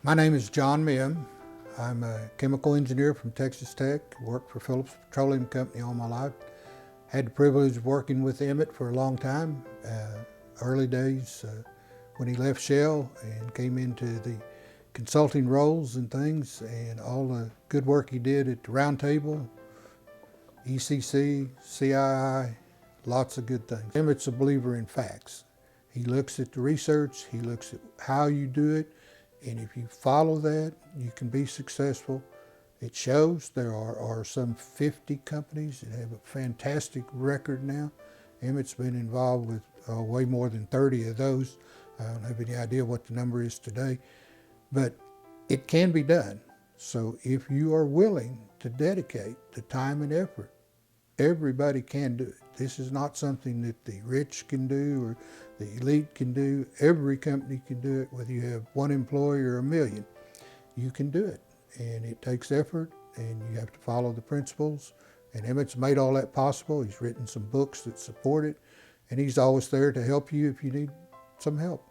My name is John Mihm. I'm a chemical engineer from Texas Tech. Worked for Phillips Petroleum Company all my life. Had the privilege of working with Emmitt for a long time. Early days when he left Shell and came into the consulting roles and things, and all the good work he did at the Round Table, ECC, CII, lots of good things. Emmitt's a believer in facts. He looks at the research, he looks at how you do it, and if you follow that, you can be successful. It shows. There are some 50 companies that have a fantastic record now. Emmitt's been involved with way more than 30 of those. I don't have any idea what the number is today, but it can be done. So if you are willing to dedicate the time and effort, everybody can do it. This is not something that the rich can do or the elite can do. Every company can do it, whether you have one employee or a million. You can do it, and it takes effort, and you have to follow the principles. And Emmitt's made all that possible. He's written some books that support it, and he's always there to help you if you need some help.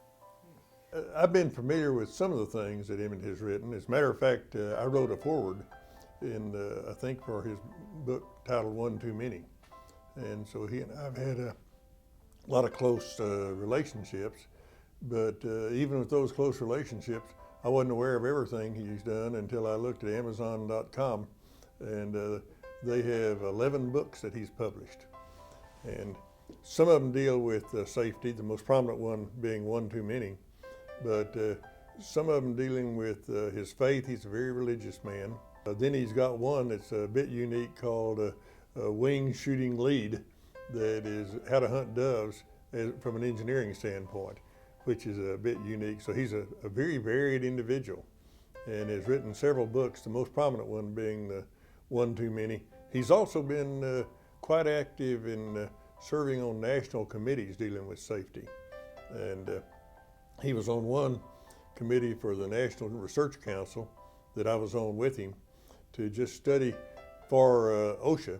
I've been familiar with some of the things that Emmitt has written. As a matter of fact, I wrote a foreword I think for his book titled One Too Many. And so he and I've had a lot of close relationships, but even with those close relationships, I wasn't aware of everything he's done until I looked at Amazon.com, and they have 11 books that he's published. And some of them deal with safety, the most prominent one being One Too Many, but some of them dealing with his faith. He's a very religious man. Then he's got one that's a bit unique called a wing shooting lead, that is how to hunt doves from an engineering standpoint, which is a bit unique. So he's a very varied individual and has written several books, the most prominent one being the One Too Many. He's also been quite active in serving on national committees dealing with safety. And he was on one committee for the National Research Council that I was on with him to just study for OSHA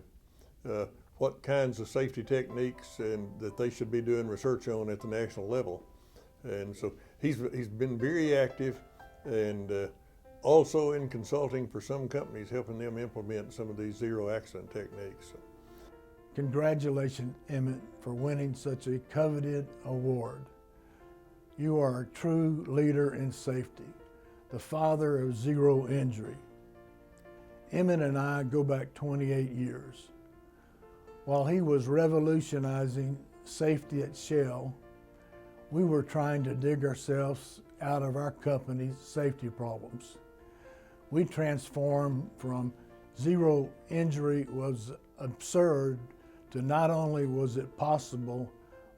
what kinds of safety techniques and that they should be doing research on at the national level. And so he's been very active, and also in consulting for some companies, helping them implement some of these zero accident techniques. Congratulations, Emmitt, for winning such a coveted award. You are a true leader in safety, the father of zero injury. Emmitt and I go back 28 years. While he was revolutionizing safety at Shell, we were trying to dig ourselves out of our company's safety problems. We transformed from zero injury was absurd to not only was it possible,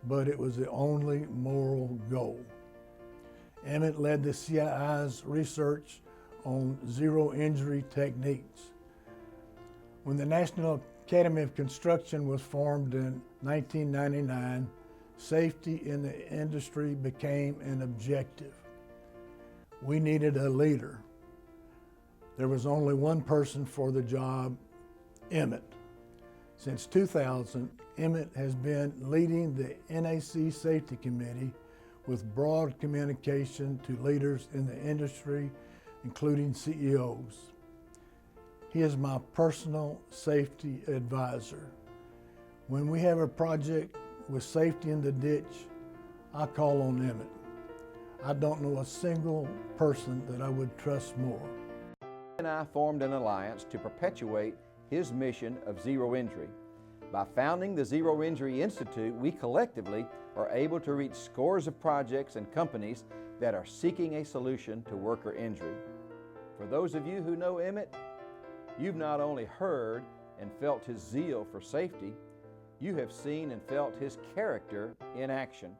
but it was the only moral goal. Emmitt led the CII's research on zero injury techniques. When the National Academy of Construction was formed in 1999, safety in the industry became an objective. We needed a leader. There was only one person for the job, Emmitt. Since 2000, Emmitt has been leading the NAC Safety Committee with broad communication to leaders in the industry, including CEOs. He is my personal safety advisor. When we have a project with safety in the ditch, I call on Emmitt. I don't know a single person that I would trust more. He and I formed an alliance to perpetuate his mission of zero injury. By founding the Zero Injury Institute, we collectively are able to reach scores of projects and companies that are seeking a solution to worker injury. For those of you who know Emmitt, you've not only heard and felt his zeal for safety, you have seen and felt his character in action.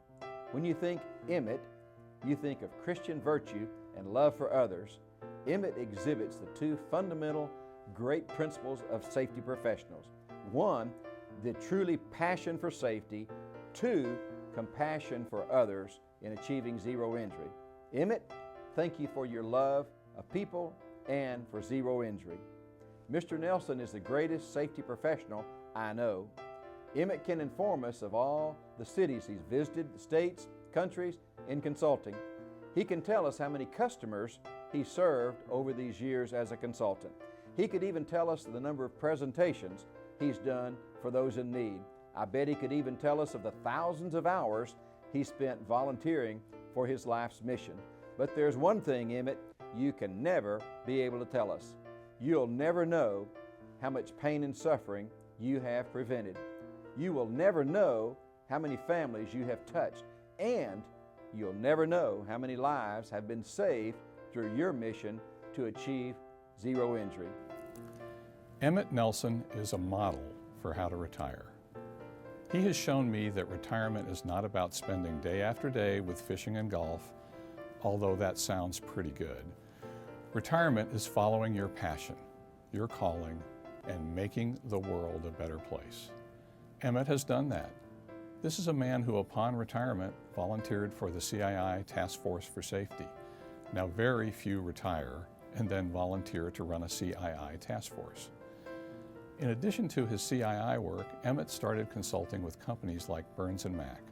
When you think Emmitt, you think of Christian virtue and love for others. Emmitt exhibits the two fundamental great principles of safety professionals. One, the truly passion for safety. Two, compassion for others in achieving zero injury. Emmitt, thank you for your love of people and for zero injury. Mr. Nelson is the greatest safety professional I know. Emmitt can inform us of all the cities he's visited, the states, countries, in consulting. He can tell us how many customers he served over these years as a consultant. He could even tell us the number of presentations he's done for those in need. I bet he could even tell us of the thousands of hours he spent volunteering for his life's mission. But there's one thing, Emmitt, you can never be able to tell us. You'll never know how much pain and suffering you have prevented. You will never know how many families you have touched, and you'll never know how many lives have been saved through your mission to achieve zero injury. Emmitt Nelson is a model for how to retire. He has shown me that retirement is not about spending day after day with fishing and golf, although that sounds pretty good. Retirement is following your passion, your calling, and making the world a better place. Emmitt has done that. This is a man who, upon retirement, volunteered for the CII Task Force for Safety. Now, very few retire and then volunteer to run a CII task force. In addition to his CII work, Emmitt started consulting with companies like Burns & Mac,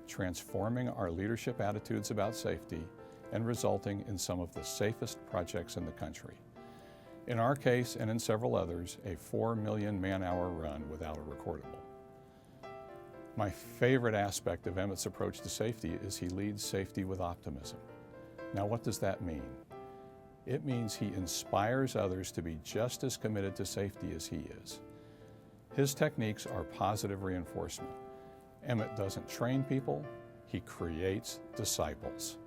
transforming our leadership attitudes about safety and resulting in some of the safest projects in the country. In our case, and in several others, a 4 million man-hour run without a recordable. My favorite aspect of Emmitt's approach to safety is he leads safety with optimism. Now, what does that mean? It means he inspires others to be just as committed to safety as he is. His techniques are positive reinforcement. Emmitt doesn't train people, he creates disciples.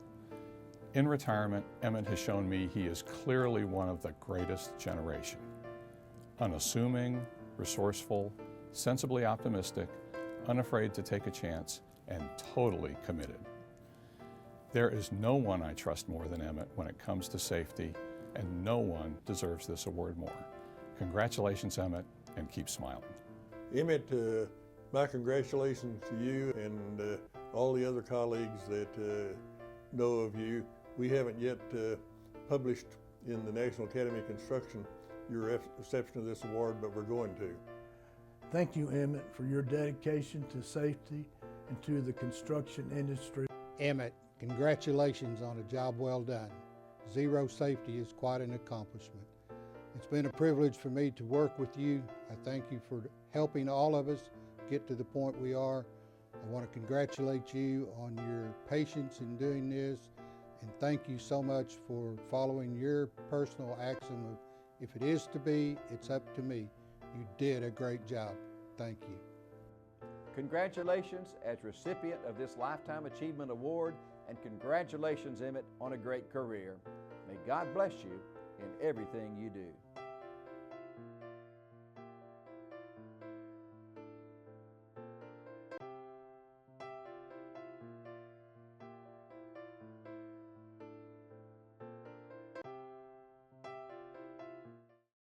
In retirement, Emmitt has shown me he is clearly one of the greatest generation. Unassuming, resourceful, sensibly optimistic, unafraid to take a chance, and totally committed. There is no one I trust more than Emmitt when it comes to safety, and no one deserves this award more. Congratulations, Emmitt, and keep smiling. Emmitt, my congratulations to you and all the other colleagues that know of you. We haven't yet published in the National Academy of Construction your reception of this award, but we're going to. Thank you, Emmitt, for your dedication to safety and to the construction industry. Emmitt, congratulations on a job well done. Zero safety is quite an accomplishment. It's been a privilege for me to work with you. I thank you for helping all of us get to the point we are. I want to congratulate you on your patience in doing this, and thank you so much for following your personal axiom of, if it is to be, it's up to me. You did a great job. Thank you. Congratulations as recipient of this Lifetime Achievement Award, and congratulations, Emmitt, on a great career. May God bless you in everything you do.